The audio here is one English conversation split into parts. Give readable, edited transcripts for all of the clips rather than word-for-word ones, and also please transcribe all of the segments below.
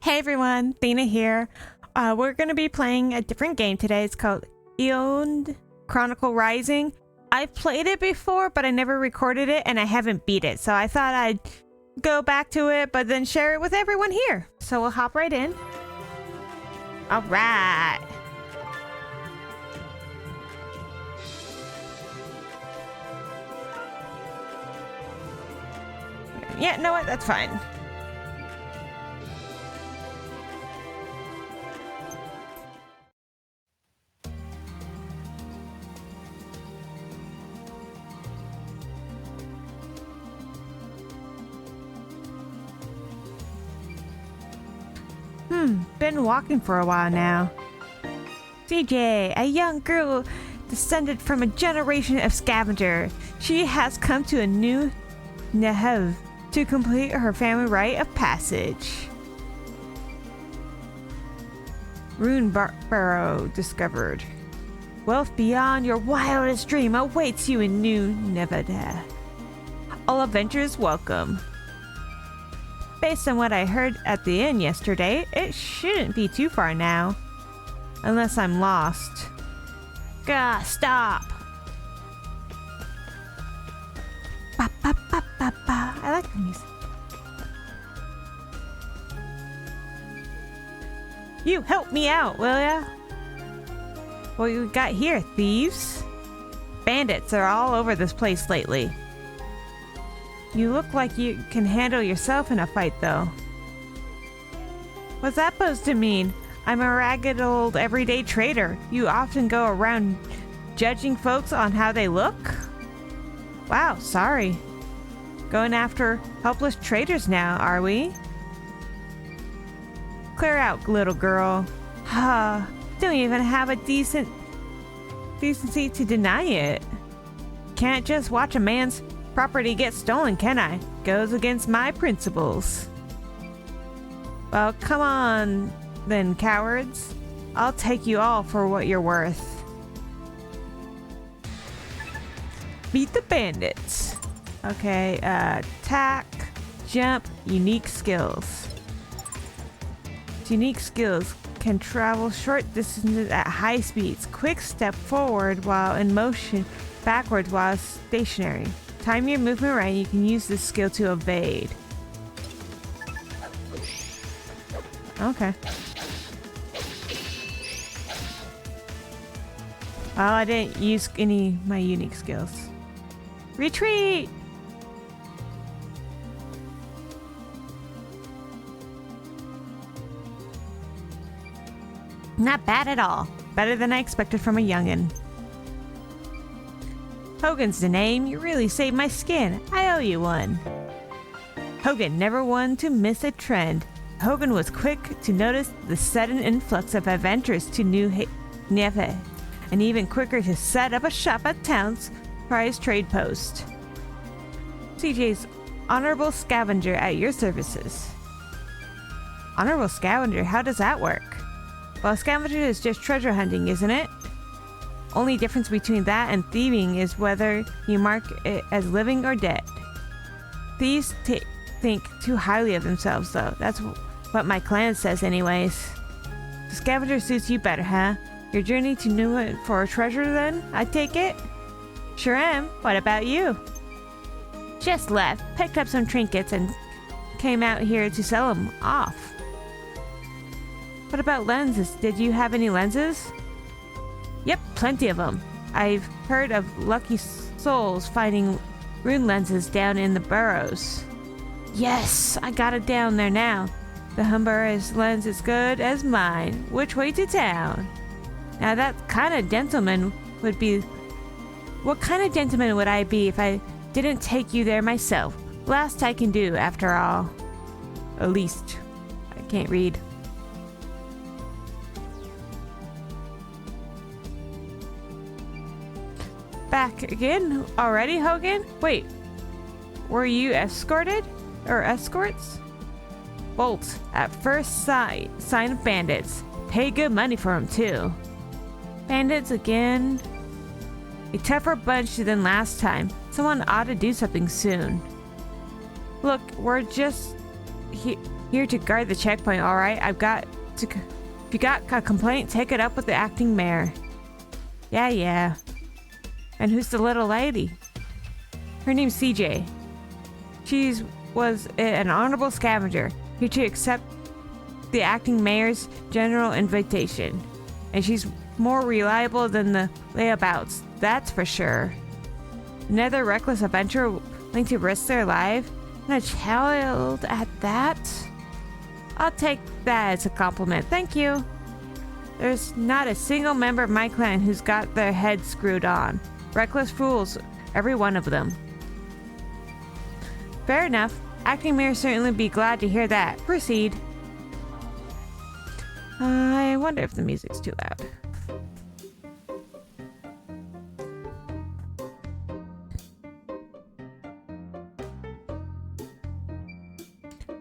Hey everyone, Thena here. We're going to be playing a different game today. It's called Eiyuden Chronicle Rising. I've played it before, but I never recorded it and I haven't beat it. So I thought I'd go back to it, but then share it with everyone here. So we'll hop right in. All right. Yeah, know what? That's fine. Been walking for a while now. CJ, a young girl descended from a generation of scavenger. She has come to a new Nehev to complete her family rite of passage. Rune Burrow discovered. Wealth beyond your wildest dream awaits you in New Nevada. All adventurers welcome. Based on what I heard at the inn yesterday, it shouldn't be too far now. Unless I'm lost. Gah, stop! Ba, ba, ba, ba, ba. I like the music. You help me out, will ya? What you got here, thieves? Bandits are all over this place lately. You look like you can handle yourself in a fight, though. What's that supposed to mean? I'm a ragged old everyday trader. You often go around judging folks on how they look? Wow, sorry. Going after helpless traders now, are we? Clear out, little girl. Huh. Don't even have a decency to deny it. Can't just watch a man's property gets stolen, can I? Goes against my principles. Well, come on then, cowards. I'll take you all for what you're worth. Beat the bandits. Okay, attack, jump, unique skills. Unique skills can travel short distances at high speeds. Quick step forward while in motion, backwards while stationary. Time your movement right, you can use this skill to evade. Okay. Well, I didn't use any of my unique skills. Retreat! Not bad at all. Better than I expected from a youngin'. Hogan's the name. You really saved my skin. I owe you one. Hogan, never one to miss a trend. Hogan was quick to notice the sudden influx of adventurers to New Neve, and even quicker to set up a shop at town's prized trade post. CJ's honorable scavenger at your services. Honorable scavenger? How does that work? Well, scavenger is just treasure hunting, isn't it? Only difference between that and thieving is whether you mark it as living or dead. Thieves think too highly of themselves, though. That's what my clan says anyways. The scavenger suits you better, huh? Your journey to New for a treasure, then, I take it? Sure am. What about you? Just left, picked up some trinkets, and came out here to sell them off. What about lenses? Did you have any lenses? Yep, plenty of them. I've heard of lucky souls finding rune lenses down in the burrows. Yes, I got it down there now. The Humbur's lens is good as mine. Which way to town? Now that kind of gentleman would be... What kind of gentleman would I be if I didn't take you there myself? Last I can do, after all. At least. I can't read. Back again? Already, Hogan? Wait, were you escorted? Or escorts? Bolt, at first sight, sign of bandits. Pay good money for them, too. Bandits again? A tougher bunch than last time. Someone ought to do something soon. Look, we're just Here to guard the checkpoint, alright? If you got a complaint, take it up with the acting mayor. Yeah. And who's the little lady? Her name's CJ. She was an honorable scavenger, here to accept the acting mayor's general invitation. And she's more reliable than the layabouts, that's for sure. Another reckless adventurer willing to risk their life, and a child at that? I'll take that as a compliment, thank you. There's not a single member of my clan who's got their heads screwed on. Reckless fools, every one of them. Fair enough. Acting mayor certainly be glad to hear that. Proceed. I wonder if the music's too loud.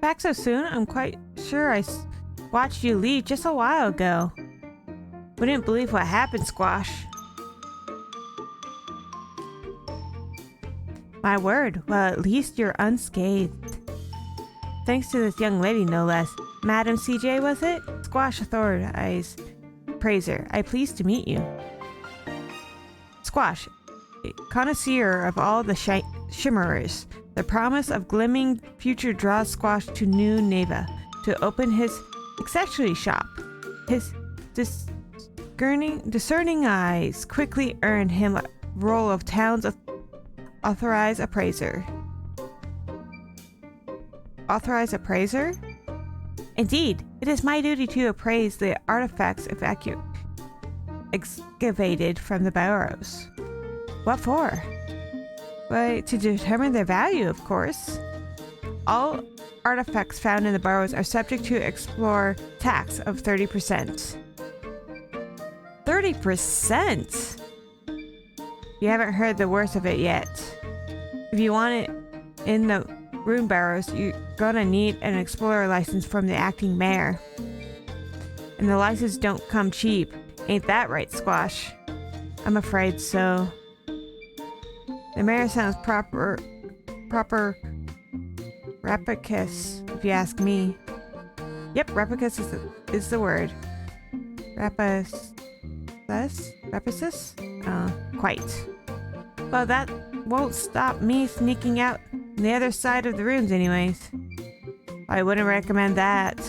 Back so soon? I'm quite sure I watched you leave just a while ago. Wouldn't believe what happened, Squash. My word. Well, at least you're unscathed. Thanks to this young lady, no less. Madam CJ, was it? Squash authorized praiser. I'm pleased to meet you. Squash, a connoisseur of all the shimmerers. The promise of glimmering future draws Squash to New Neva to open his accessory shop. His discerning eyes quickly earned him a role of town's authorized appraiser. Authorized appraiser? Indeed, it is my duty to appraise the artifacts excavated from the barrows. What for? Why, to determine their value, of course. All artifacts found in the barrows are subject to explorer tax of 30%. 30%? You haven't heard the worst of it yet. If you want it in the rune barrows, you're gonna need an explorer license from the acting mayor. And the licenses don't come cheap. Ain't that right, Squash? I'm afraid so. The mayor sounds proper rapicus, if you ask me. Yep, rapicus is the word. Rapicis? Quite. Well, that won't stop me sneaking out on the other side of the rooms anyways. I wouldn't recommend that.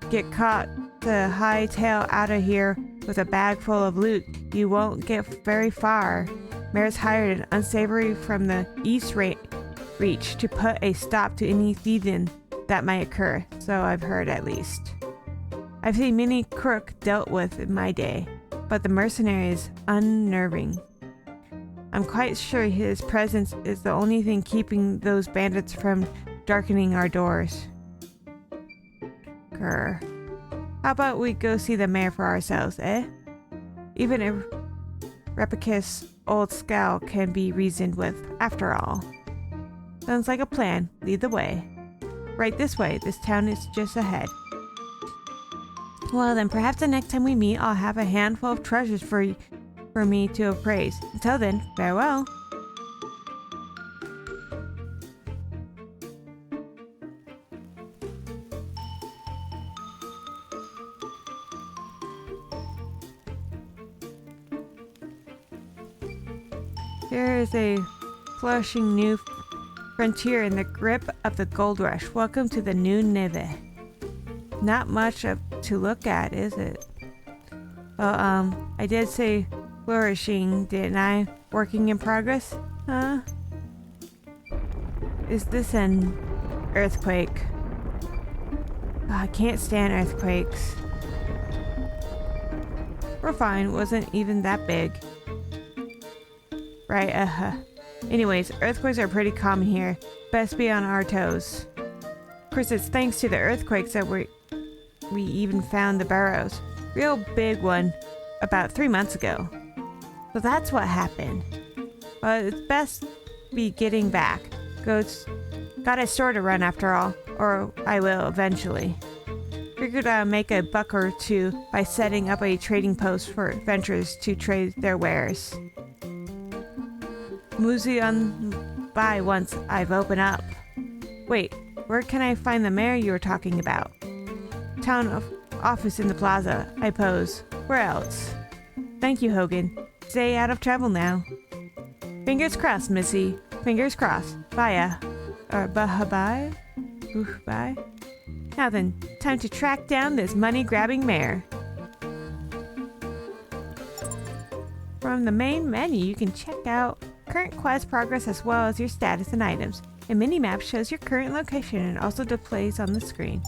Get caught to hightail out of here with a bag full of loot. You won't get very far. Mayor's hired an unsavory from the East Reach to put a stop to any thieving that might occur, so I've heard at least. I've seen many crook dealt with in my day, but the mercenary is unnerving. I'm quite sure his presence is the only thing keeping those bandits from darkening our doors. Grr. How about we go see the mayor for ourselves, eh? Even if Repicus' old scowl can be reasoned with, after all. Sounds like a plan. Lead the way. Right this way. This town is just ahead. Well then, perhaps the next time we meet, I'll have a handful of treasures for me to appraise. Until then, farewell. There is a flourishing new frontier in the grip of the gold rush. Welcome to the New Neve. Not much to look at, is it? Well, I did say flourishing, didn't I? Working in progress? Huh? Is this an earthquake? Oh, I can't stand earthquakes. We're fine, wasn't even that big. Right, Anyways, earthquakes are pretty common here. Best be on our toes. Of course, it's thanks to the earthquakes that we even found the barrows. Real big one about 3 months ago. So that's what happened. Well, it's best be getting back. Got a store to run after all, or I will eventually. Figured I'd make a buck or two by setting up a trading post for adventurers to trade their wares. Mosey on by once I've opened up. Wait, Where can I find the mayor you were talking about? Office in the plaza, I pose. Where else? Thank you, Hogan. Stay out of trouble now. Fingers crossed, Missy. Fingers crossed. Bye. Bye. Bye. Now then, time to track down this money-grabbing mayor. From the main menu, you can check out current quest progress as well as your status and items. A mini-map shows your current location and also displays on the screen.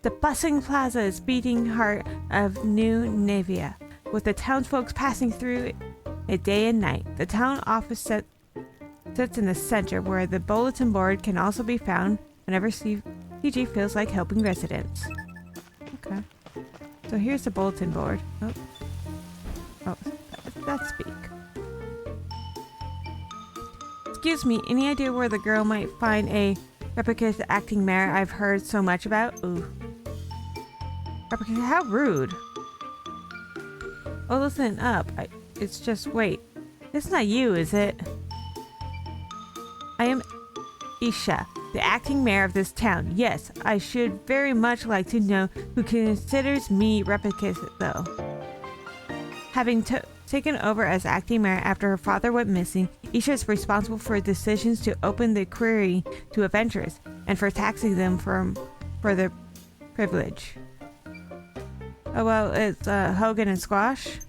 The bustling plaza is beating heart of New Navia, with the townsfolk passing through it day and night. The town office sits in the center, where the bulletin board can also be found whenever CG feels like helping residents. Okay. So here's the bulletin board. Oh, that's speak. Excuse me, any idea where the girl might find a replicated acting mayor I've heard so much about? Ooh. Replicated? How rude. Oh, listen up. It's just, wait. It's not you, is it? I am Isha, the acting mayor of this town. Yes, I should very much like to know who considers me replicated, though. Having taken over as acting mayor after her father went missing, Isha is responsible for decisions to open the query to adventurers and for taxing them for their privilege. Oh well, it's Hogan and Squash.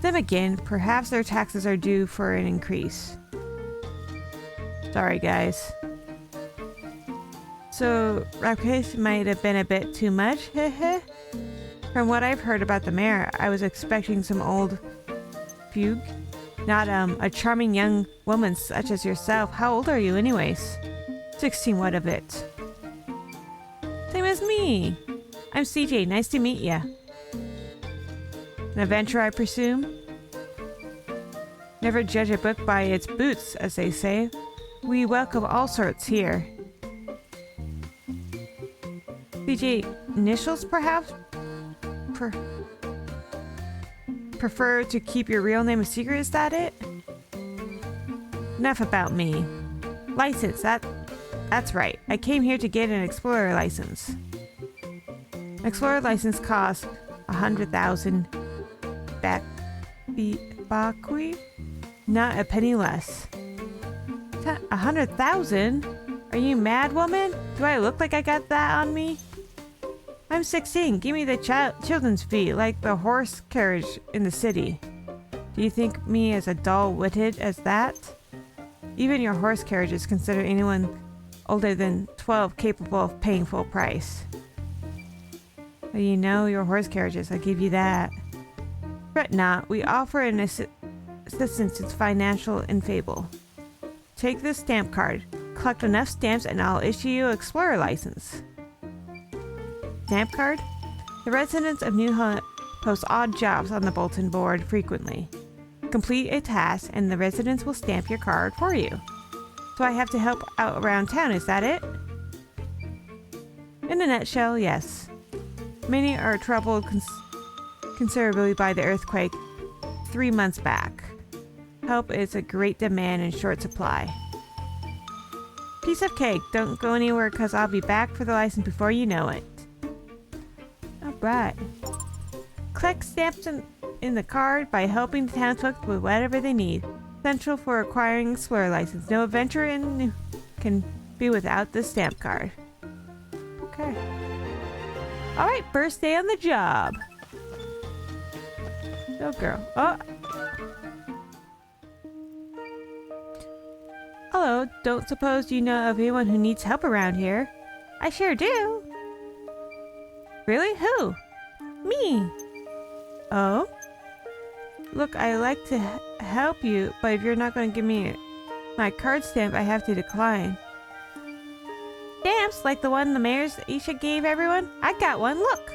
Then again, perhaps their taxes are due for an increase. Sorry guys. So, replication might have been a bit too much, heh. From what I've heard about the mayor, I was expecting some old fugue. Not a charming young woman such as yourself. How old are you anyways? 16, what of it? Same as me. I'm CJ, nice to meet ya. An adventurer, I presume? Never judge a book by its boots, as they say. We welcome all sorts here. CJ, initials perhaps? Prefer to keep your real name a secret, is that it? Enough about me. License, that's right. I came here to get an explorer license. An explorer license costs 100,000 Bakui? Not a penny less. 100,000? Are you mad, woman? Do I look like I got that on me? I'm 16. Give me the children's fee, like the horse carriage in the city. Do you think me as a dull-witted as that? Even your horse carriage is considered anyone older than 12 capable of paying full price. Well, you know your horse carriages, I'll give you that. Fret not, we offer an assistance in financial infable. Take this stamp card, collect enough stamps and I'll issue you an explorer license. Stamp card? The residents of New Holland post odd jobs on the bulletin board frequently. Complete a task and the residents will stamp your card for you. So I have to help out around town, is that it? In a nutshell, yes. Many are troubled considerably by the earthquake 3 months back. Help is a great demand in short supply. Piece of cake, don't go anywhere cause I'll be back for the license before you know it. Alright. Collect stamps in the card by helping the townsfolk with whatever they need. Essential for acquiring explorer license. No adventurer can be without the stamp card. Okay. Alright, first day on the job. Go girl. Oh! Hello, don't suppose you know of anyone who needs help around here? I sure do. Really? Who? Me. Oh? Look, I like to help you, but if you're not going to give me my card stamp, I have to decline. Stamps? Like the one the mayor's Isha gave everyone? I got one, look!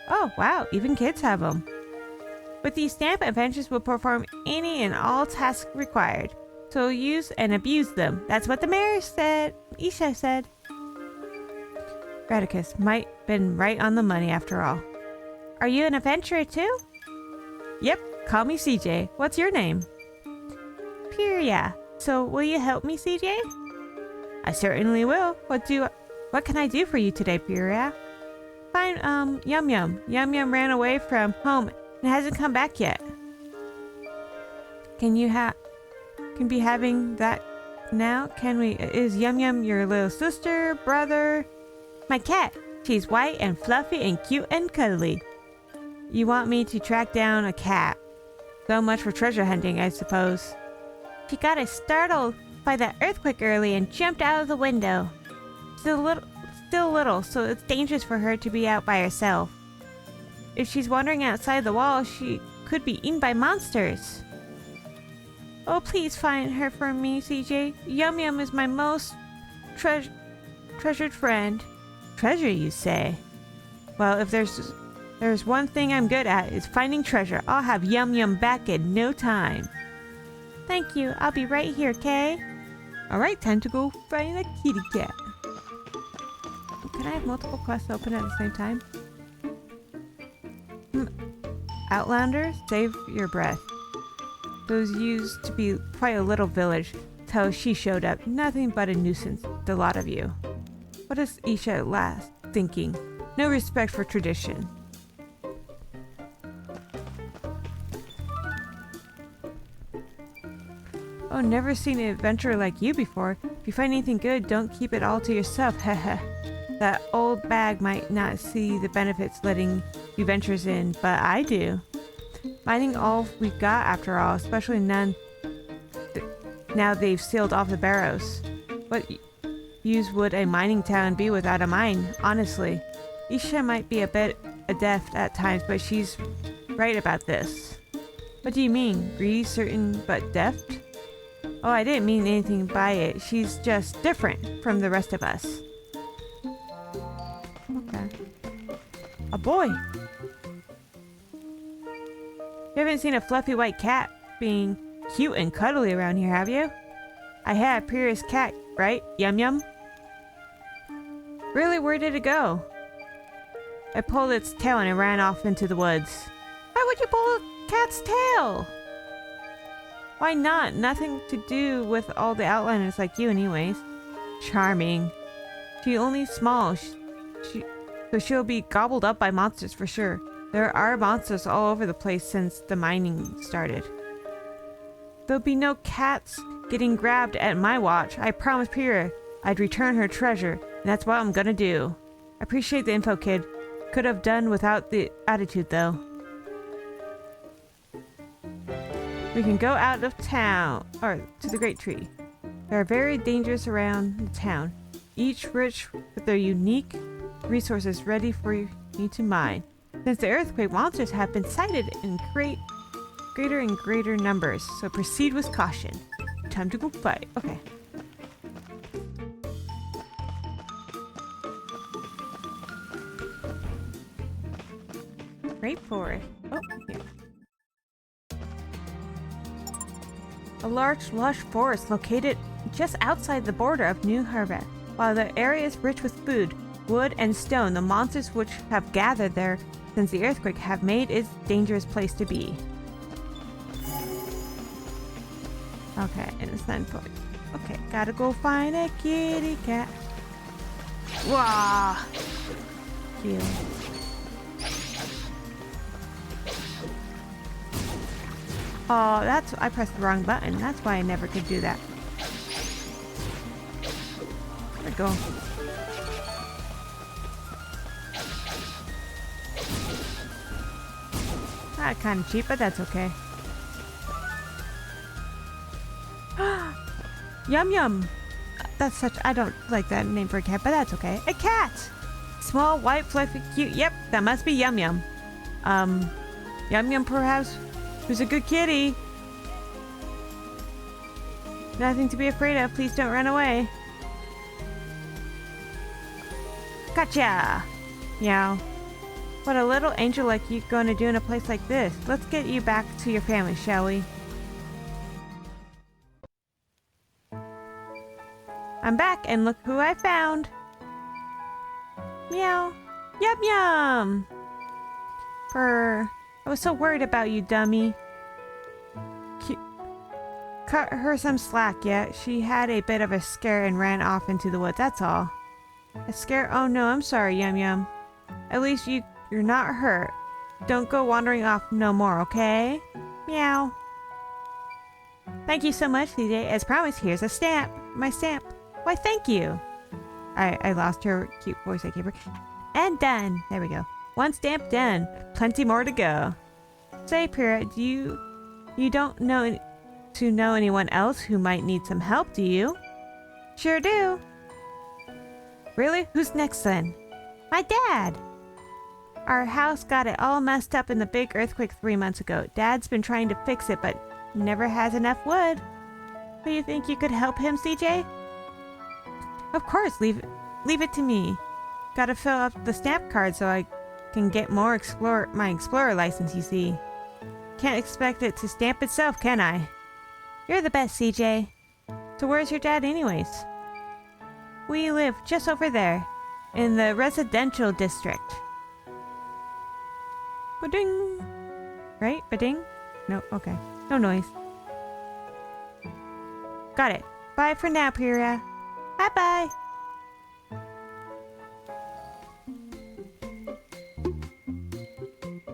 Oh, wow, even kids have them. With these stamp, adventurers will perform any and all tasks required. So use and abuse them. That's what the mayor said. Isha said. Radicus might been right on the money after all. Are you an adventurer too? Yep, call me CJ. What's your name? Piria. So will you help me, CJ? I certainly will. What can I do for you today, Pyrrha? Fine, Yum Yum. Yum Yum ran away from home and hasn't come back yet. Can be having that now? Can we? Is Yum Yum your little sister, brother? My cat. She's white and fluffy and cute and cuddly. You want me to track down a cat? So much for treasure hunting, I suppose. She got startled by that earthquake early and jumped out of the window. Still little, so it's dangerous for her to be out by herself. If she's wandering outside the wall, she could be eaten by monsters. Oh, please find her for me, CJ. Yum Yum is my most treasured friend. Treasure, you say? Well, if there's one thing I'm good at, is finding treasure. I'll have Yum Yum back in no time. Thank you. I'll be right here, Kay. Alright, time to go find a kitty cat. Can I have multiple quests open at the same time? Outlander, save your breath. Those used to be quite a little village till she showed up. Nothing but a nuisance, the lot of you. What is Isha at last thinking? No respect for tradition. Oh, never seen an adventurer like you before. If you find anything good, don't keep it all to yourself. Heh. That old bag might not see the benefits letting you ventures in, but I do. Mining all we've got after all, especially now they've sealed off the barrows. What use would a mining town be without a mine, honestly? Isha might be a bit adept at times, but she's right about this. What do you mean? Greedy, certain, but deft? Oh, I didn't mean anything by it. She's just different from the rest of us. Okay. A boy! You haven't seen a fluffy white cat being cute and cuddly around here, have you? I had Pyrrha's cat, right? Yum Yum? Really, where did it go? I pulled its tail and it ran off into the woods. Why would you pull a cat's tail? Why not? Nothing to do with all the outlanders like you anyways. Charming. She's only small, so she'll be gobbled up by monsters for sure. There are monsters all over the place since the mining started. There'll be no cats getting grabbed at my watch. I promised Pyrrha I'd return her treasure, and that's what I'm gonna do. I appreciate the info, kid. Could have done without the attitude, though. We can go out of town, or to the Great Tree. There are very dangerous around the town, each rich with their unique resources ready for you to mine. Since the earthquake, monsters have been sighted in greater and greater numbers, so proceed with caution. Time to go fight. Okay. Great forest. Oh, here. A large, lush forest located just outside the border of New Harvest. While the area is rich with food, wood, and stone, the monsters which have gathered there since the earthquake have made it a dangerous place to be. Okay, and it's 9 points. Okay, gotta go find a kitty cat. Wah! Cute. Oh, I pressed the wrong button. That's why I never could do that. There we go. Kind of cheap, but that's okay. Yum Yum! I don't like that name for a cat, but that's okay. A cat! Small, white, fluffy, cute. Yep, that must be Yum Yum. Yum Yum perhaps, who's a good kitty. Nothing to be afraid of. Please don't run away. Gotcha! Meow. What a little angel like you going to do in a place like this. Let's get you back to your family, shall we? I'm back, and look who I found. Meow. Yum Yum! Purr. I was so worried about you, dummy. cut her some slack, yeah? She had a bit of a scare and ran off into the woods, that's all. A scare? Oh no, I'm sorry, Yum Yum. At least you're not hurt. Don't go wandering off no more, okay? Meow. Thank you so much, CJ. As promised, here's a stamp. My stamp. Why, thank you. I lost her cute voice I gave her. And done. There we go. One stamp done. Plenty more to go. Say, Pyrrha, you don't know anyone else who might need some help, do you? Sure do. Really? Who's next then? My dad. Our house got it all messed up in the big earthquake 3 months ago. Dad's been trying to fix it, but never has enough wood. Do you think you could help him, CJ? Of course, leave it to me. Gotta fill up the stamp card so I can get my explorer license, you see. Can't expect it to stamp itself, can I? You're the best, CJ. So where's your dad anyways? We live just over there, in the residential district. Ba-ding! Right? Ba-ding? No, okay. No noise. Got it. Bye for now, Pyrrha. Bye-bye.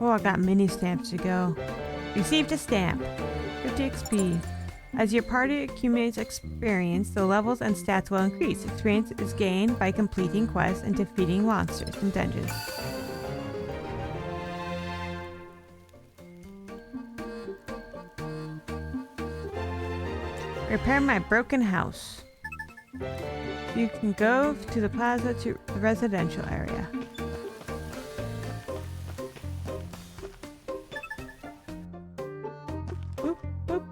Oh, I got mini stamps to go. Received a stamp. 50 XP. As your party accumulates experience, the levels and stats will increase. Experience is gained by completing quests and defeating monsters in dungeons. Repair my broken house. You can go to the plaza to the residential area. Boop, boop.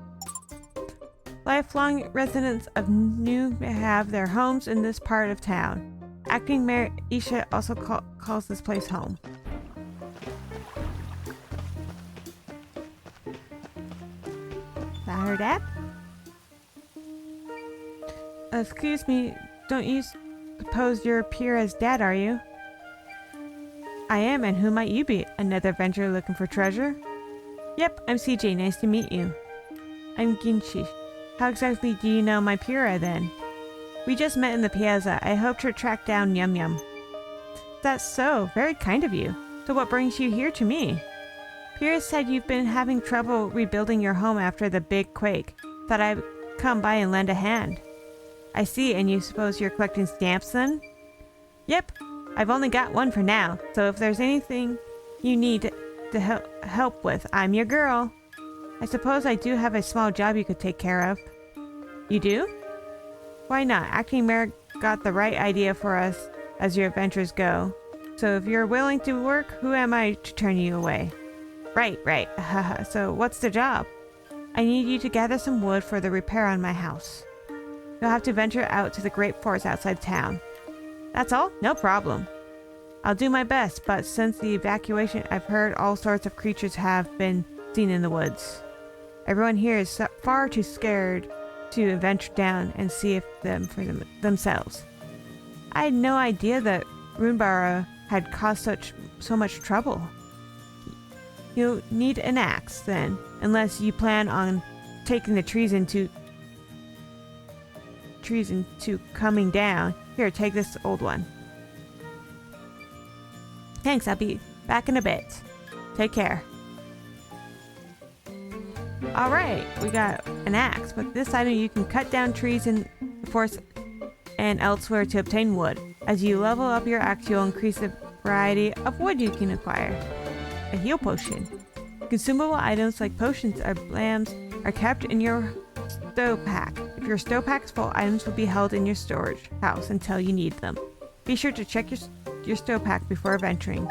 Lifelong residents of New have their homes in this part of town. Acting Mayor Isha also calls this place home. That her dad? Excuse me, don't you suppose you're Pyrrha's dad, are you? I am, and who might you be? Another adventurer looking for treasure? Yep, I'm CJ, nice to meet you. I'm Ginshi. How exactly do you know my Pyrrha, then? We just met in the piazza. I hope to track down Yum Yum. That's so, very kind of you. So what brings you here to me? Pyrrha said you've been having trouble rebuilding your home after the big quake. Thought I'd come by and lend a hand. I see, and you suppose you're collecting stamps then? Yep, I've only got one for now, so if there's anything you need to help with, I'm your girl. I suppose I do have a small job you could take care of. You do? Why not? Acting Mayor got the right idea for us as your adventures go. So if you're willing to work, who am I to turn you away? Right. Haha, so what's the job? I need you to gather some wood for the repair on my house. You'll have to venture out to the great forest outside town. That's all? No problem. I'll do my best, but since the evacuation, I've heard all sorts of creatures have been seen in the woods. Everyone here is far too scared to venture down and see for themselves. I had no idea that Runebara had caused so much trouble. You'll need an axe, then, unless you plan on taking the trees into coming down. Here, take this old one. Thanks, I'll be back in a bit. Take care. Alright, we got an axe. With this item, you can cut down trees in the forest and elsewhere to obtain wood. As you level up your axe, you'll increase the variety of wood you can acquire. A heal potion. Consumable items like potions or blams are kept in your stove pack. If your stove pack is full, items will be held in your storage house until you need them. Be sure to check your stove pack before venturing.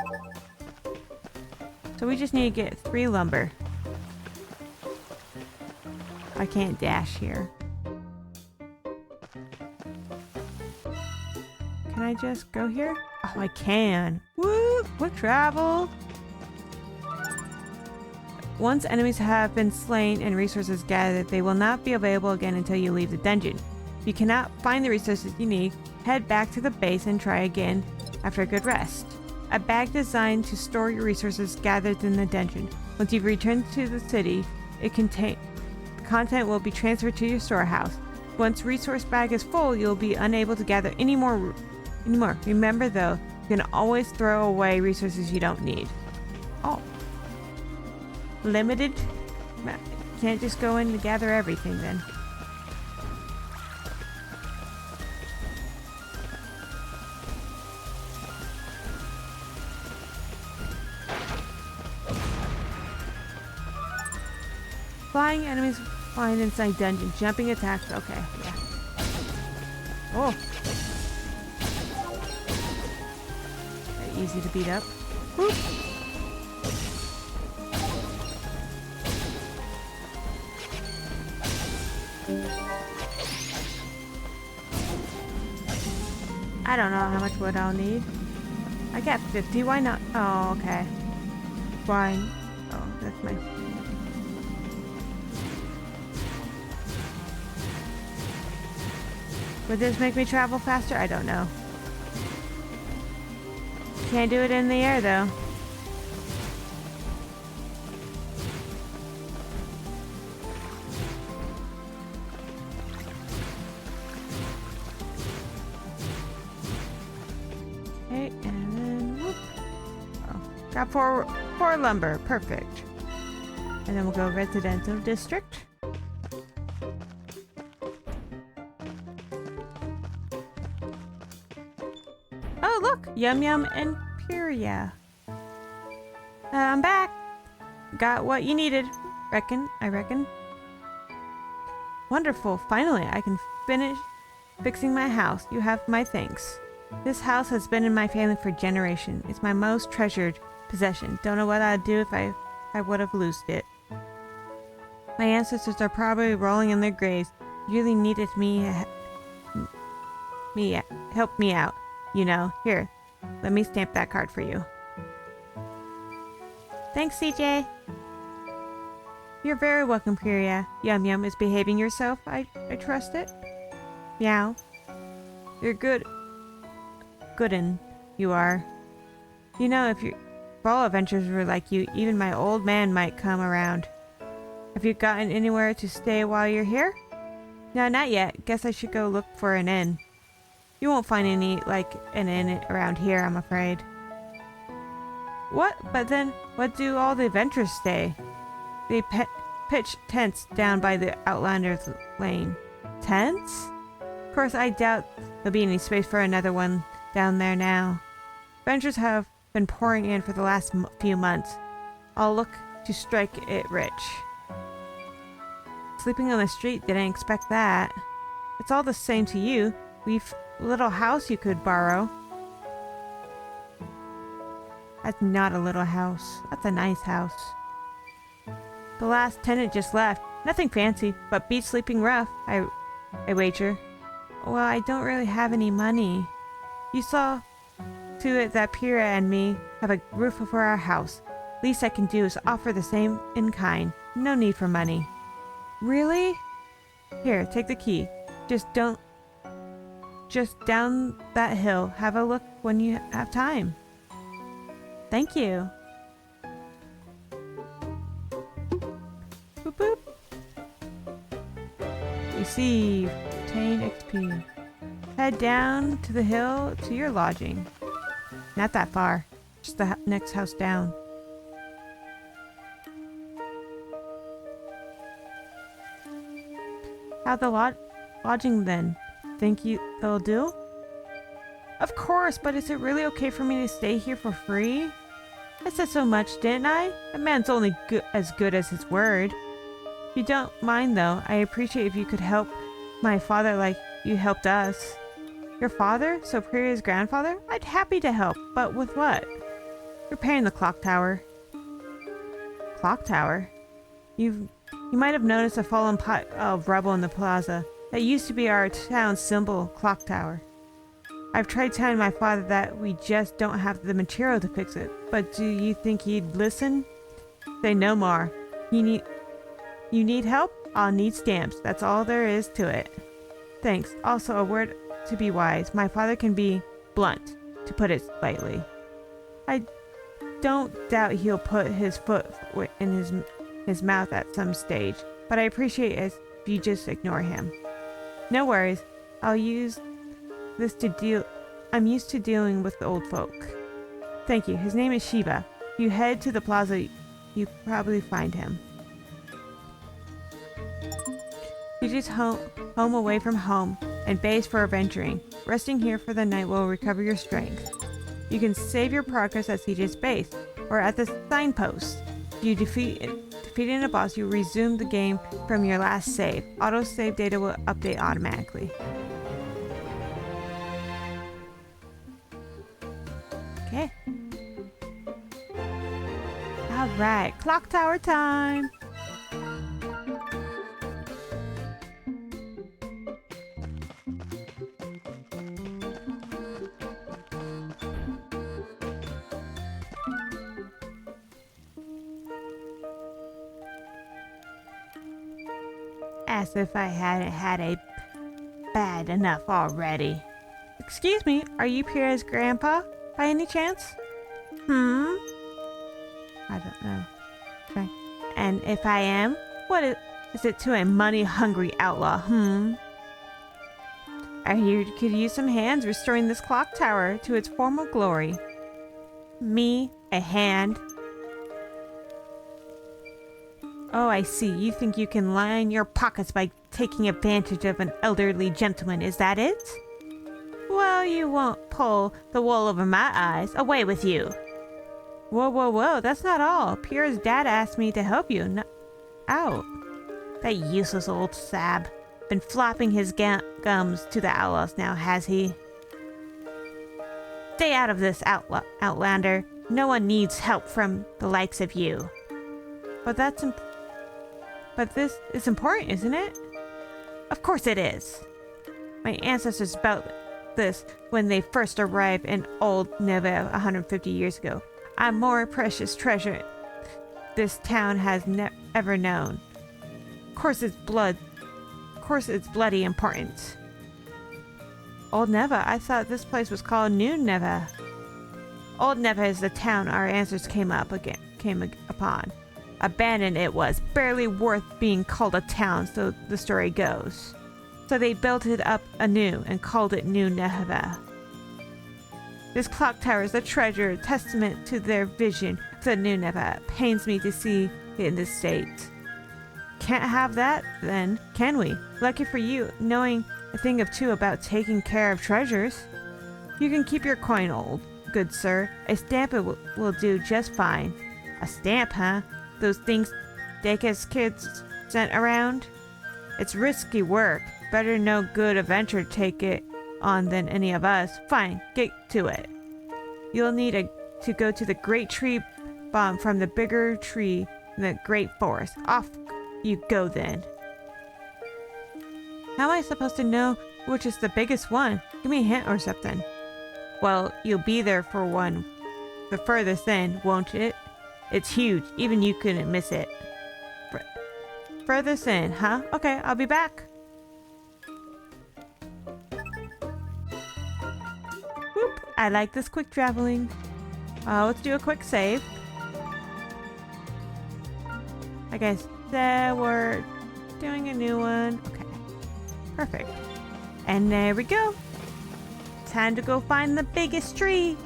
So we just need to get 3 lumber. I can't dash here. Can I just go here? Oh, I can. Woo! Quick travel! Once enemies have been slain and resources gathered, they will not be available again until you leave the dungeon. If you cannot find the resources you need, head back to the base and try again after a good rest. A bag designed to store your resources gathered in the dungeon. Once you've returned to the city, it contains content will be transferred to your storehouse. Once resource bag is full, you'll be unable to gather any more. Remember though, you can always throw away resources you don't need. Oh. Limited? Can't just go in and gather everything then. Flying enemies flying inside dungeon. Jumping attacks. Okay, yeah. Oh. Very easy to beat up. Whoop. I don't know how much wood I'll need. I got 50. Why not? Oh, okay. Fine. Oh, that's my... Would this make me travel faster? I don't know. Can't do it in the air though. Okay, and then whoop. Oh, got four lumber. Perfect. And then we'll go residential district. Oh, look! Yum Yum and Puria. I'm back. Got what you needed. I reckon. Wonderful. Finally, I can finish fixing my house. You have my thanks. This house has been in my family for generations. It's my most treasured possession. Don't know what I'd do if I would have lost it. My ancestors are probably rolling in their graves. Really needed help me out. You know, here, let me stamp that card for you. Thanks, CJ. You're very welcome, Puria. Yum Yum is behaving yourself. I trust it. Meow. You're goodin', you are. You know, if all adventurers were like you, even my old man might come around. Have you gotten anywhere to stay while you're here? No, not yet. Guess I should go look for an inn. You won't find an inn around here, I'm afraid. What? But then, what do all the adventurers stay? They pitch tents down by the Outlander's Lane. Tents? Of course, I doubt there'll be any space for another one down there now. Adventurers have been pouring in for the last few months. I'll look to strike it rich. Sleeping on the street, didn't expect that. It's all the same to you. We've a little house you could borrow. That's not a little house. That's a nice house. The last tenant just left. Nothing fancy, but beats sleeping rough, I wager. Well, I don't really have any money. You saw to it that Pyrrha and me have a roof over our house. Least I can do is offer the same in kind. No need for money. Really? Here, take the key. Just down that hill. Have a look when you have time. Thank you. Boop boop. Receive. Obtain XP. Head down to the hill to your lodging. Not that far. Just the next house down. How the lodging then? Think they'll do? Of course, but is it really okay for me to stay here for free? I said so much, didn't I? A man's only as good as his word. If you don't mind though, I appreciate if you could help my father like you helped us. Your father? So Pyrrha's grandfather? I'd happy to help, but with what? Repairing the clock tower. Clock tower? You might have noticed a fallen pile of rubble in the plaza. That used to be our town's symbol clock tower. I've tried telling my father that we just don't have the material to fix it, but do you think he'd listen? Say no more. You need help? I'll need stamps. That's all there is to it. Thanks. Also, a word to be wise. My father can be blunt, to put it lightly. I don't doubt he'll put his foot in his mouth at some stage, but I appreciate it if you just ignore him. No worries. I'll use this to deal. I'm used to dealing with the old folk. Thank you. His name is Shiva. If you head to the plaza, you probably find him. You just home away from home and base for adventuring. Resting here for the night will recover your strength. You can save your progress at CJ's base or at the signpost. If you defeating a boss, you resume the game from your last save. Auto-save data will update automatically. Okay. Alright, clock tower time! As if I hadn't had a bad enough already. Excuse me, are you Pierre's grandpa, by any chance? I don't know. Okay. And if I am, what is it to a money-hungry outlaw, I hear you could use some hands restoring this clock tower to its former glory. Me, a hand? Oh, I see. You think you can line your pockets by taking advantage of an elderly gentleman, is that it? Well, you won't pull the wool over my eyes. Away with you. Whoa, whoa, whoa. That's not all. Pierre's dad asked me to help you out. That useless old sab. Been flopping his gums to the outlaws now, has he? Stay out of this, outlander. No one needs help from the likes of you. But this is important, isn't it? Of course it is. My ancestors built this when they first arrived in old Neva 150 years ago. I'm more precious treasure this town has ever known. Of course it's bloody important. Old Neva? I thought this place was called New Neva. Old Neva is the town our ancestors came upon. Abandoned it was, barely worth being called a town, so the story goes. So they built it up anew and called it New Neva. This clock tower is a treasure, testament to their vision of the New Neva. It pains me to see it in this state. Can't have that, then, can we? Lucky for you, knowing a thing or two about taking care of treasures. You can keep your coin, old good sir. A stamp will do just fine. A stamp, huh? Those things Deka's kids sent around? It's risky work. Better no good adventurer take it on than any of us. Fine, get to it. You'll need to go to the great tree bomb from the bigger tree in the great forest. Off you go then. How am I supposed to know which is the biggest one? Give me a hint or something. Well, you'll be there for one. The furthest end, won't it? It's huge. Even you couldn't miss it. Furthest in, huh? Okay, I'll be back. Whoop. I like this quick traveling. Let's do a quick save. I guess we're doing a new one. Okay. Perfect. And there we go. Time to go find the biggest tree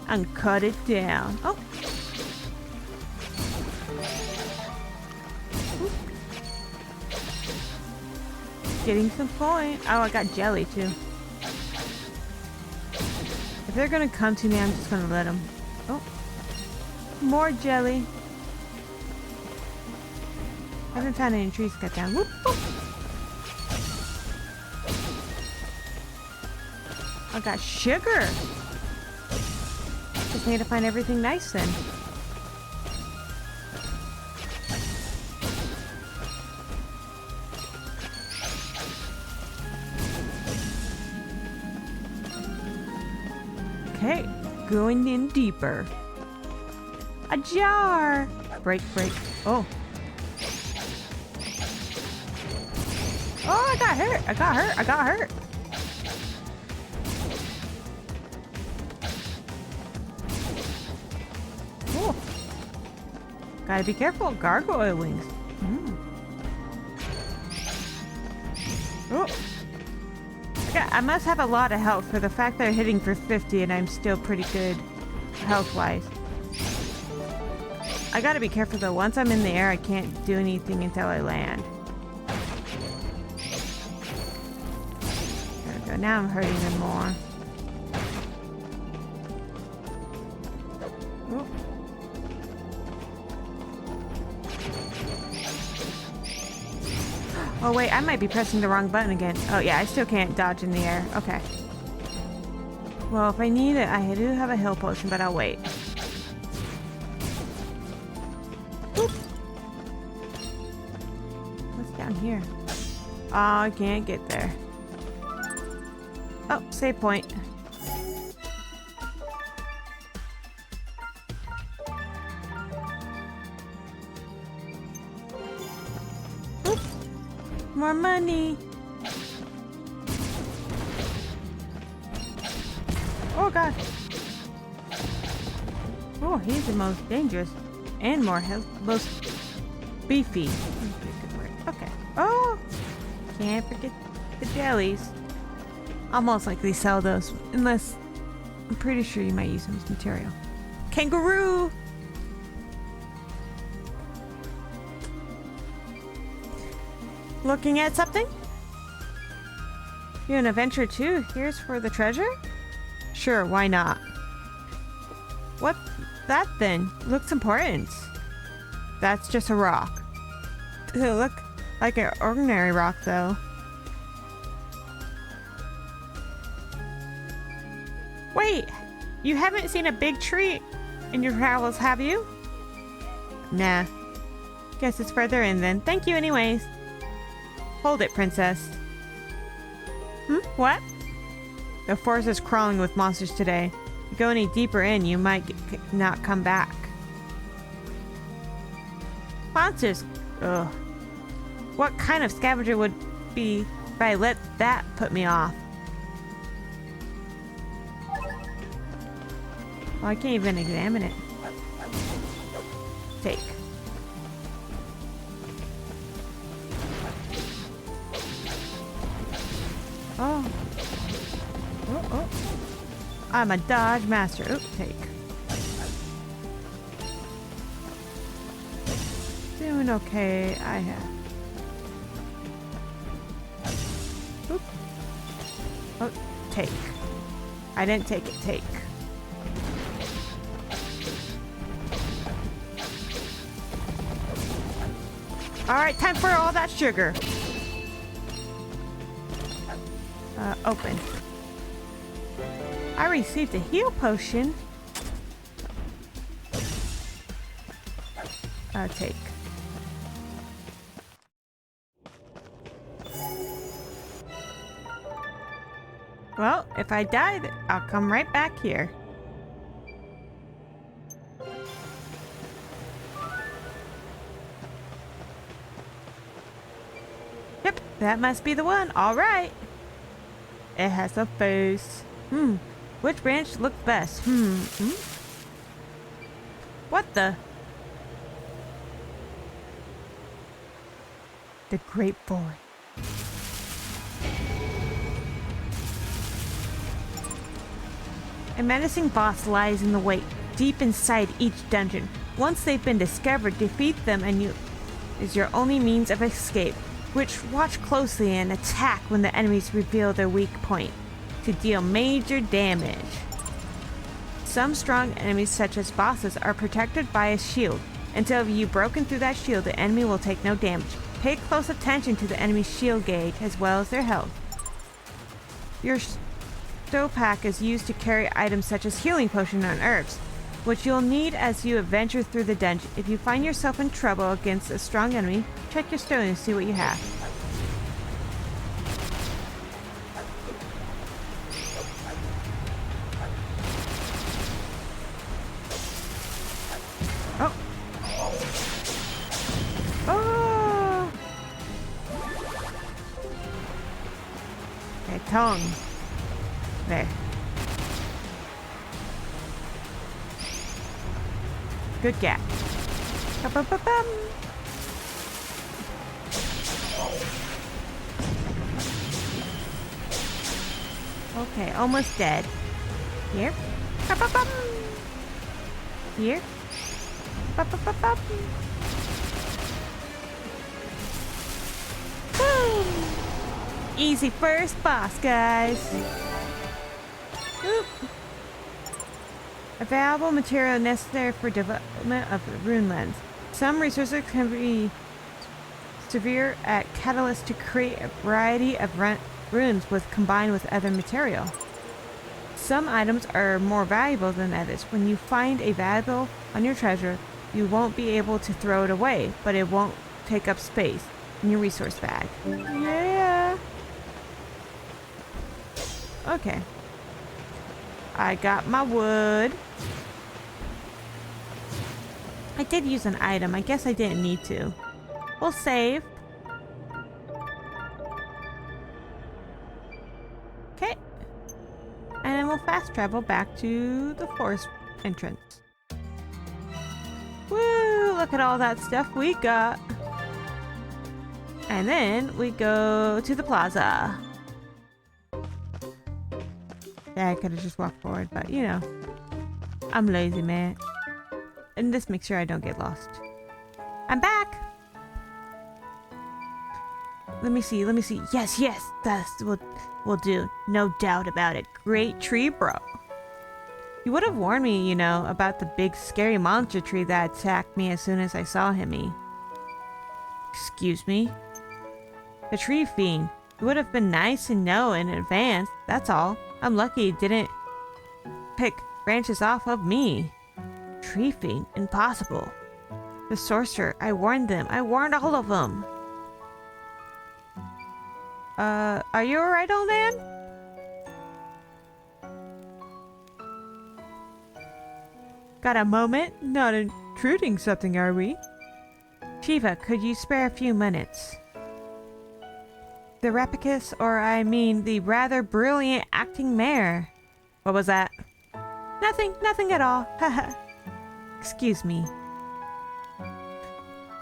and cut it down. Oh. Getting some point. Oh, I got jelly too. If they're gonna come to me, I'm just gonna let them. Oh, more jelly. I haven't found any trees to cut down. Whoop, whoop. I got sugar. Just need to find everything nice then. Okay, going in deeper. A jar! Break, break. Oh. Oh, I got hurt. I got hurt. I got hurt. Oh. Gotta be careful. Gargoyle wings. Oh. I must have a lot of health for the fact that I'm hitting for 50 and I'm still pretty good health-wise. I gotta be careful though. Once I'm in the air, I can't do anything until I land. There we go. Now I'm hurting them more. Oh. Oh wait, I might be pressing the wrong button again. Oh yeah, I still can't dodge in the air. Okay. Well, if I need it, I do have a heal potion, but I'll wait. Oop. What's down here? Oh, I can't get there. Oh, save point. Oop. More money. Oh god. Oh, he's the most dangerous and most beefy. Good word. Okay. Oh, can't forget the jellies. I'll most likely sell those, unless I'm pretty sure you might use them as material. Kangaroo. Looking at something? You're an adventurer too. Here's for the treasure? Sure, why not? What's that then? Looks important. That's just a rock. Doesn't look like an ordinary rock though. Wait! You haven't seen a big tree in your travels, have you? Nah. Guess it's further in then. Thank you anyways. Hold it, princess. What? The forest is crawling with monsters today. If you go any deeper in, you might not come back. Monsters? Ugh. What kind of scavenger would be if I let that put me off? Well, I can't even examine it. Take. Oh. Oh, oh. I'm a dodge master. Oop, take. Doing okay. I have. Oop. Oh, take. I didn't take it. Take. Alright, time for all that sugar. Open. I received a heal potion. Take. Well, if I die, I'll come right back here. Yep, that must be the one. All right. It has a face. Which branch looks best? What the? The Great Boy. A menacing boss lies in the wait, deep inside each dungeon. Once they've been discovered, defeat them and you is your only means of escape. Which watch closely and attack when the enemies reveal their weak point to deal major damage. Some strong enemies such as bosses are protected by a shield. Until you've broken through that shield, the enemy will take no damage. Pay close attention to the enemy's shield gauge as well as their health. Your stow pack is used to carry items such as healing potion and herbs, which you'll need as you adventure through the dungeon. If you find yourself in trouble against a strong enemy, check your stone and see what you have. Oh. Oh. Okay, tongue. There. Good gap. Okay, almost dead. Here. Bop, bop, bop. Here. Bop, bop, bop, bop. Woo! Easy first boss, guys. Oop. Available material necessary for development of the rune lens. Some resources can be severe at catalyst to create a variety of runes combined with other material. Some items are more valuable than others. When you find a valuable on your treasure, you won't be able to throw it away, but it won't take up space in your resource bag. Yeah. Okay. I got my wood. I did use an item. I guess I didn't need to. We'll save. Okay. And then we'll fast travel back to the forest entrance. Woo! Look at all that stuff we got. And then we go to the plaza. Yeah, I could have just walked forward, but you know, I'm lazy, man. And this makes sure I don't get lost. I'm back! Let me see. Yes, that will do. No doubt about it. Great tree, bro. You would have warned me, you know, about the big scary monster tree that attacked me as soon as I saw him. Excuse me? The tree fiend. It would have been nice to know in advance, that's all. I'm lucky it didn't pick branches off of me. Tree fiend, impossible. The sorcerer, I warned them. I warned all of them. Are you alright, old man? Got a moment? Not intruding something, are we? Shiva, could you spare a few minutes? The Repicus, or I mean the rather brilliant acting mayor. What was that? Nothing at all. Haha. Excuse me.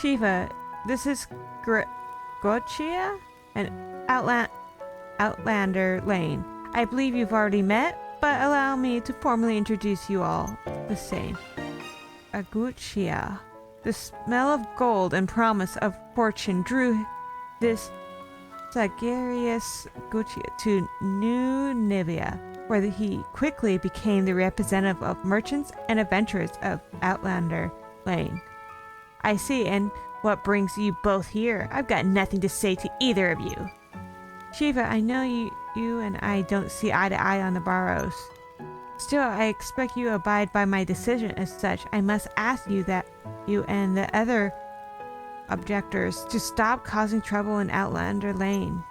Shiva, this is Gochia? An Outlander Lane. I believe you've already met, but allow me to formally introduce you all the same. Aguchia. The smell of gold and promise of fortune drew this Sagarius Guccia to New Nivea, where he quickly became the representative of merchants and adventurers of Outlander Lane. I see, and what brings you both here? I've got nothing to say to either of you. Shiva, I know you and I don't see eye to eye on the Barrows. Still, I expect you to abide by my decision. As such, I must ask you that you and the other objectors to stop causing trouble in Outlander Lane.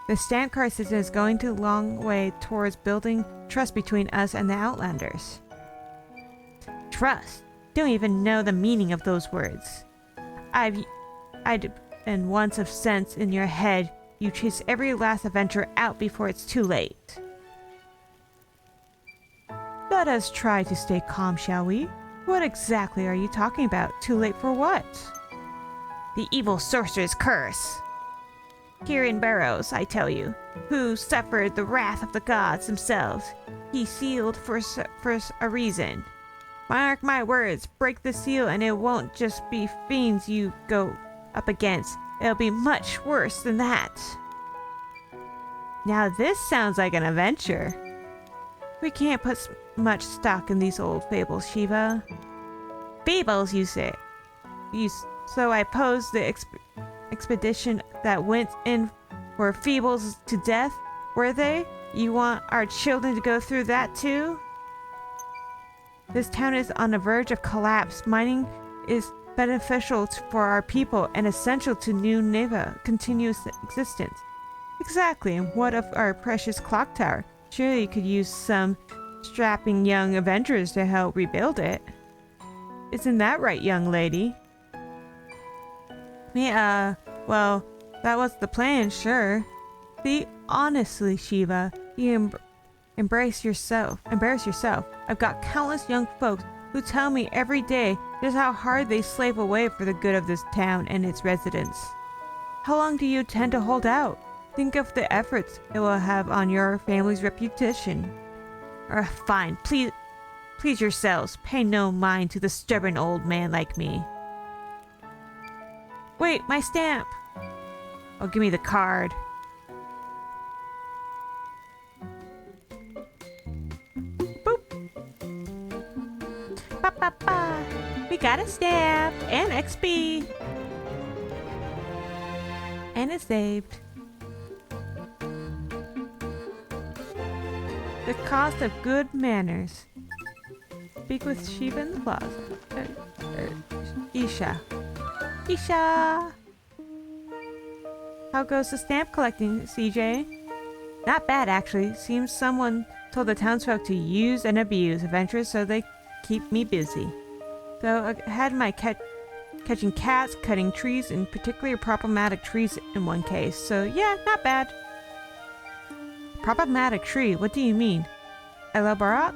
The stamp card system is going a long way towards building trust between us and the Outlanders. Trust? Don't even know the meaning of those words. I'd been once of sense in your head. You chase every last adventurer out before it's too late. Let us try to stay calm, shall we? What exactly are you talking about? Too late for what? The evil sorcerer's curse. Here in Barrows, I tell you, who suffered the wrath of the gods themselves. He sealed for a reason. Mark my words, break the seal and it won't just be fiends you go up against. It'll be much worse than that. Now this sounds like an adventure. We can't put much stock in these old fables, Shiva. Fables, you say? So I posed the expedition that went in for feebles to death, were they? You want our children to go through that too? This town is on the verge of collapse. Mining is beneficial for our people and essential to New Neva continuous existence. Exactly, and what of our precious clock tower? Surely you could use some strapping young adventurers to help rebuild it. Isn't that right, young lady? Well, that was the plan, sure. See, honestly, Shiva, you embrace yourself. I've got countless young folks who tell me every day just how hard they slave away for the good of this town and its residents. How long do you intend to hold out? Think of the efforts it will have on your family's reputation. Fine, please yourselves. Pay no mind to the stubborn old man like me. Wait, my stamp! Oh, give me the card. Boop! Ba ba ba! We got a stamp! And XP! And it's saved. The cost of good manners. Speak with Shiva in the plaza. Isha. Isha! How goes the stamp collecting, CJ? Not bad, actually. Seems someone told the townsfolk to use and abuse adventurers so they keep me busy. So I had my catching cats, cutting trees, and particularly problematic trees in one case. So yeah, not bad. Problematic tree? What do you mean? Elaborate?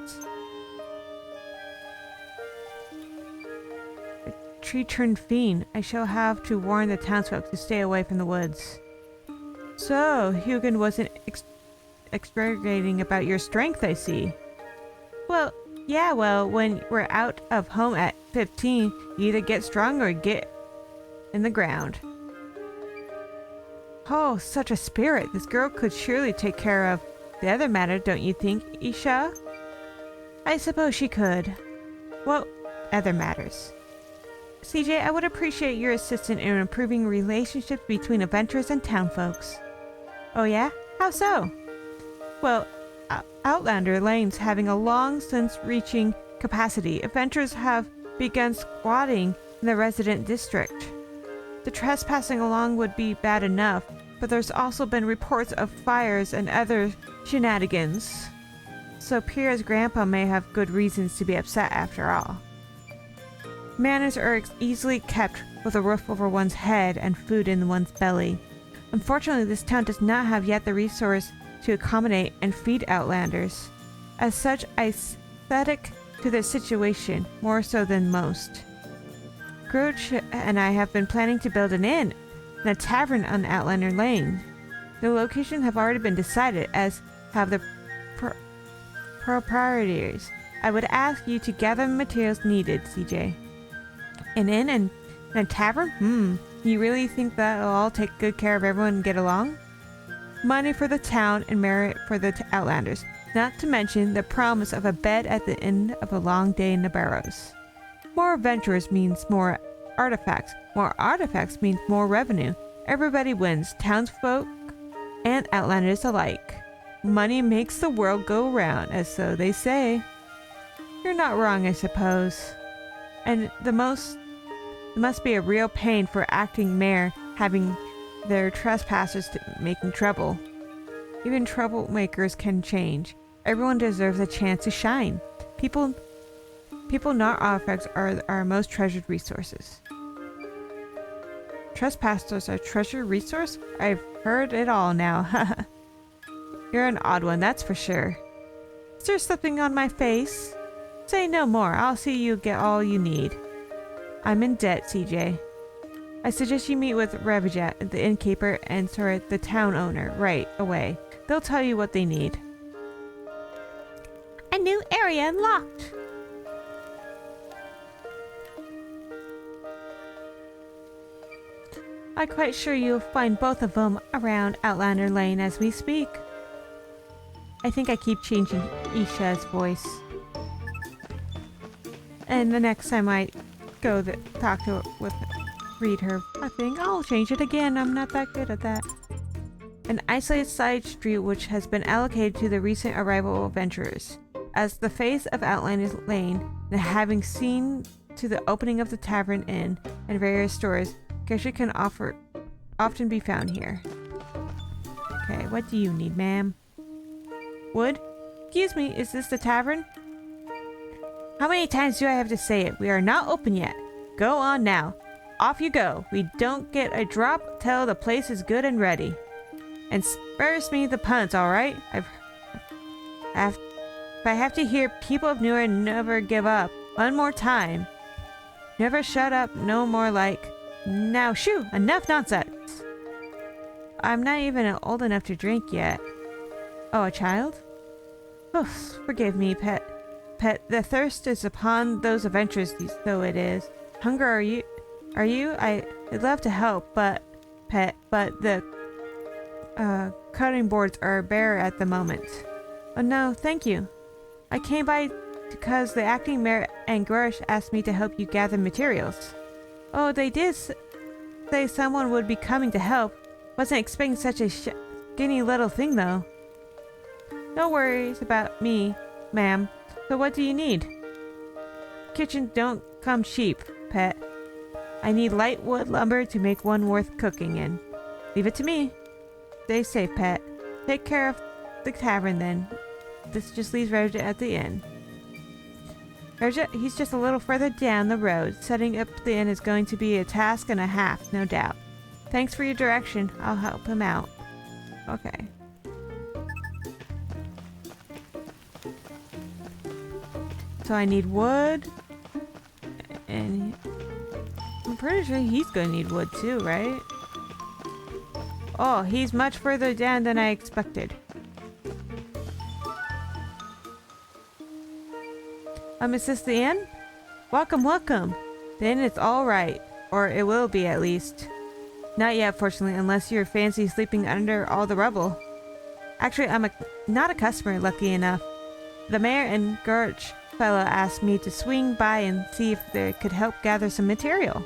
A tree turned fiend. I shall have to warn the townsfolk to stay away from the woods. So, Eiyuden wasn't expurgating about your strength, I see. Well, yeah, when we're out of home at 15, you either get strong or get in the ground. Oh, such a spirit. This girl could surely take care of the other matter, don't you think, Isha? I suppose she could. What other matters? CJ, I would appreciate your assistance in improving relationships between adventurers and townfolks. Oh yeah? How so? Well, Outlander Lane's having a long since reaching capacity. Adventurers have begun squatting in the resident district. The trespassing along would be bad enough, but there's also been reports of fires and other shenanigans. So Pyrrha's grandpa may have good reasons to be upset after all. Manners are easily kept with a roof over one's head and food in one's belly. Unfortunately, this town does not have yet the resource to accommodate and feed Outlanders. As such, I'm sympathetic to their situation, more so than most. Groach and I have been planning to build an inn and a tavern on Outlander Lane. The locations have already been decided, as have the proprietors. I would ask you to gather the materials needed, CJ. An inn and a tavern? You really think that'll all take good care of everyone and get along? Money for the town and merit for the Outlanders, not to mention the promise of a bed at the end of a long day in the barrows. More adventurers means more artifacts. More artifacts means more revenue. Everybody wins, townsfolk and Outlanders alike. Money makes the world go round, as so they say. You're not wrong, I suppose. And it must be a real pain for acting mayor having their trespassers making trouble. Even troublemakers can change. Everyone deserves a chance to shine. People not artifacts are our most treasured resources. Trespassers are a treasured resource? I've heard it all now. You're an odd one, that's for sure. Is there something on my face? Say no more. I'll see you get all you need. I'm in debt, CJ. I suggest you meet with Ravijat, the innkeeper, and the town owner right away. They'll tell you what they need. A new area unlocked! I'm quite sure you'll find both of them around Outlander Lane as we speak. I think I keep changing Isha's voice. And the next time I go talk to her read her, I think I'll change it again. I'm not that good at that. An isolated side street which has been allocated to the recent arrival of adventurers. As the face of Outlander Lane, and having seen to the opening of the tavern, inn, and various stores, Gesha can often be found here. Okay, what do you need, ma'am? Wood? Excuse me, is this the tavern? How many times do I have to say it? We are not open yet. Go on now. Off you go. We don't get a drop till the place is good and ready. And spares me the puns, alright? If I have to hear people of Newer never give up one more time. Never shut up, no more like. Now shoo! Enough nonsense! I'm not even old enough to drink yet. Oh, a child? Oof, forgive me, pet. Pet, the thirst is upon those adventurers, though it is. Hunger, are you? I'd love to help, but... Pet, but the... cutting boards are bare at the moment. Oh no, thank you. I came by because the acting mayor and Gersh asked me to help you gather materials. Oh, they did say someone would be coming to help. Wasn't expecting such a skinny little thing, though. No worries about me, ma'am. So what do you need? Kitchen don't come cheap, pet. I need light wood lumber to make one worth cooking in. Leave it to me. Stay safe, pet. Take care of the tavern, then. This just leaves Roja at the inn. Roja, he's just a little further down the road. Setting up the inn is going to be a task and a half, no doubt. Thanks for your direction. I'll help him out. Okay. So I need wood. And I'm pretty sure he's gonna need wood too, right? Oh, he's much further down than I expected. Is this the inn? Welcome, welcome. The inn is all right. Or it will be, at least. Not yet, fortunately, unless you're fancy sleeping under all the rubble. Actually, I'm not a customer, lucky enough. The mayor and Gersh fellow asked me to swing by and see if they could help gather some material.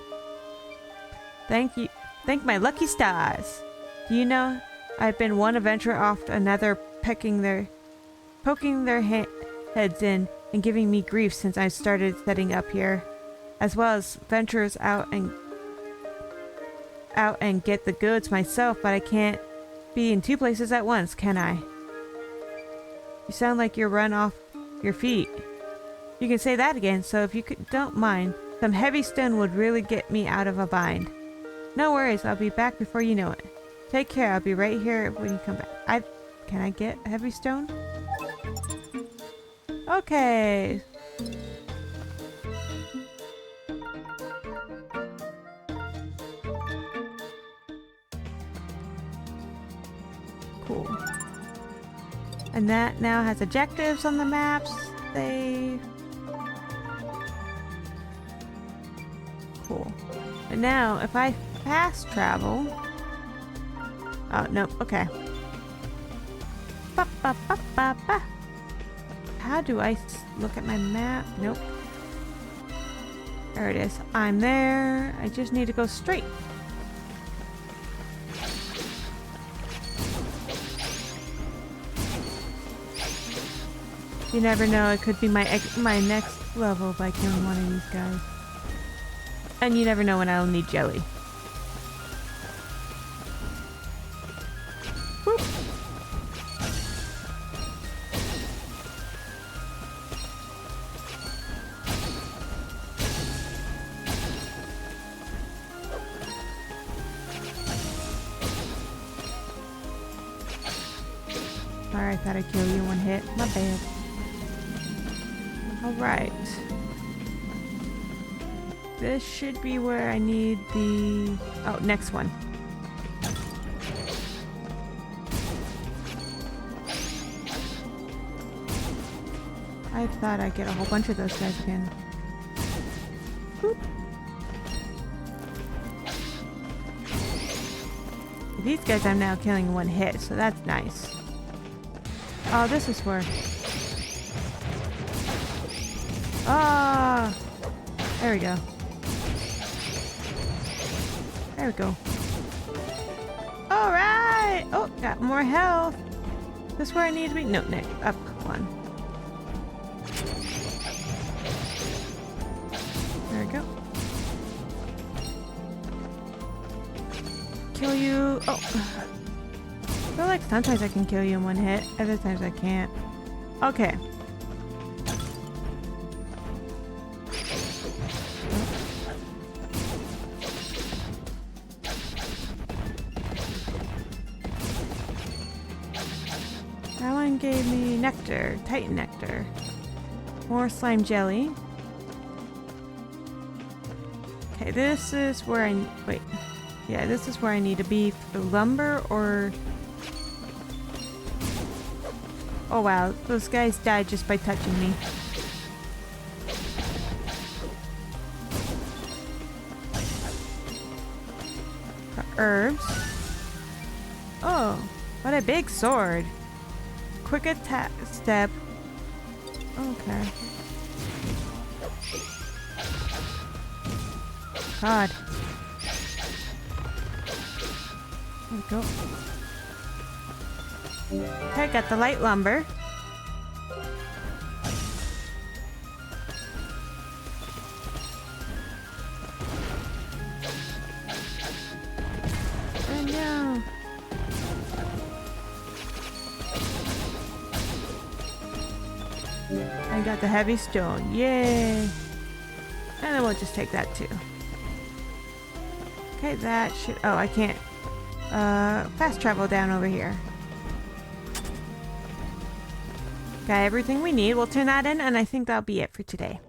Thank you. Thank my lucky stars. Do you know, I've been one adventurer off another poking their heads in and giving me grief since I started setting up here, as well as venturers out and get the goods myself, but I can't be in two places at once, can I? You sound like you're run off your feet. You can say that again, so if you don't mind, some heavy stone would really get me out of a bind. No worries, I'll be back before you know it. Take care, I'll be right here when you come back. Can I get heavy stone? Okay. Cool. And that now has objectives on the maps. Cool. And now, if I fast travel... Oh, no. Okay. Ba, ba, ba, ba, ba. How do I look at my map? Nope. There it is. I'm there. I just need to go straight. You never know. It could be my next level by killing one of these guys. And you never know when I'll need jelly. Whoop. Alright, thought I'd kill you in one hit. My bad. Alright. This should be where I need the... Oh, next one. I thought I'd get a whole bunch of those guys again. Boop. These guys I'm now killing in one hit, so that's nice. Oh, this is where... Ah! There we go. There we go. Alright! Oh, got more health. This where I need to be? No, next. Up one. There we go. Kill you. Oh. I feel like sometimes I can kill you in one hit. Other times I can't. Okay. That one gave me nectar, Titan nectar. More slime jelly. Okay, this is where I... Wait. Yeah, this is where I need to be for lumber or... Oh wow, those guys died just by touching me. Herbs. Oh, what a big sword. Quick attack step. Okay. God. There we go. Okay, got the light lumber. And yeah. I got the heavy stone. Yay! And then we'll just take that too. Okay, that should... Oh, I can't fast travel down over here. Got everything we need. We'll turn that in, and I think that'll be it for today.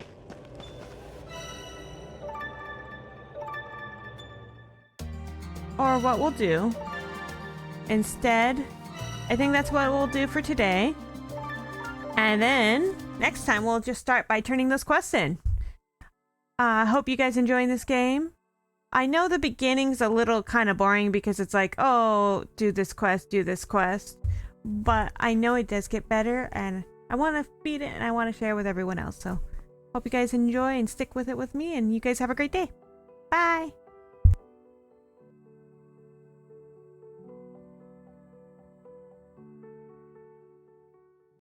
Or what we'll do instead, I think that's what we'll do for today. And then next time we'll just start by turning those quests in. I hope you guys enjoying this game. I know the beginning's a little kind of boring because it's like, oh, do this quest, do this quest. But I know it does get better, and I want to beat it, and I want to share with everyone else. So hope you guys enjoy and stick with it with me, and you guys have a great day. Bye!